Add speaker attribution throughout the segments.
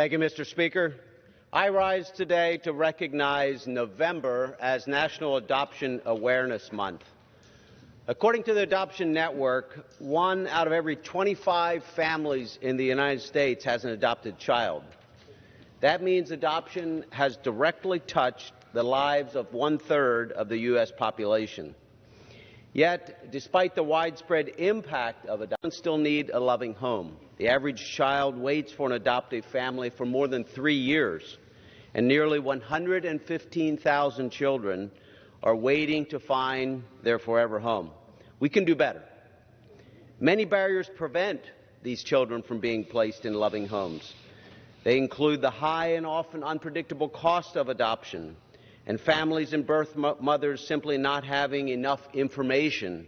Speaker 1: Thank you, Mr. Speaker. I rise today to recognize November as National Adoption Awareness Month. According to the Adoption Network, 1 out of every 25 families in the United States has an adopted child. That means adoption has directly touched the lives of 1/3 of the U.S. population. Yet, despite the widespread impact of adoption, still need a loving home. The average child waits for an adoptive family for more than 3 years, and nearly 115,000 children are waiting to find their forever home. We can do better. Many barriers prevent these children from being placed in loving homes. They include the high and often unpredictable cost of adoption, and families and birth mothers simply not having enough information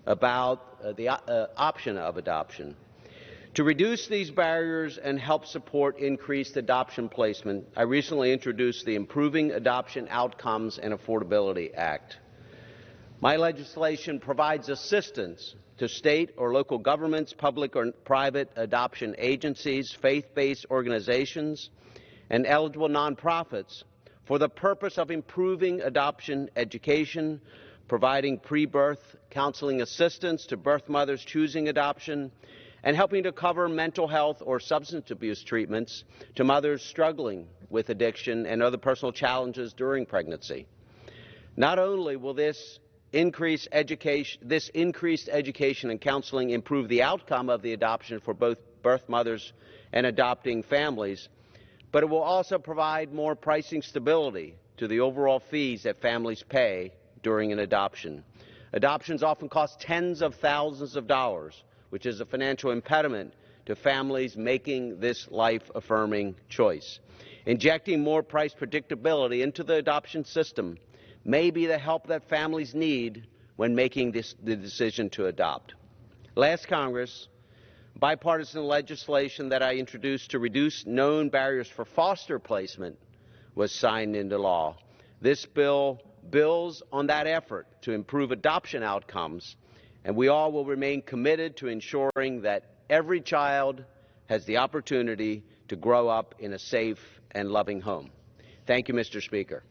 Speaker 1: about the option of adoption. To reduce these barriers and help support increased adoption placement, I recently introduced the Improving Adoption Outcomes and Affordability Act. My legislation provides assistance to state or local governments, public or private adoption agencies, faith-based organizations, and eligible nonprofits for the purpose of improving adoption education, providing pre-birth counseling assistance to birth mothers choosing adoption, and helping to cover mental health or substance abuse treatments to mothers struggling with addiction and other personal challenges during pregnancy. Not only will this increased education and counseling improve the outcome of the adoption for both birth mothers and adopting families, but it will also provide more pricing stability to the overall fees that families pay during an adoption. Adoptions often cost tens of thousands of dollars, which is a financial impediment to families making this life-affirming choice. Injecting more price predictability into the adoption system may be the help that families need when making the decision to adopt. Last Congress, bipartisan legislation that I introduced to reduce known barriers for foster placement was signed into law. This bill builds on that effort to improve adoption outcomes, and we all will remain committed to ensuring that every child has the opportunity to grow up in a safe and loving home. Thank you, Mr. Speaker.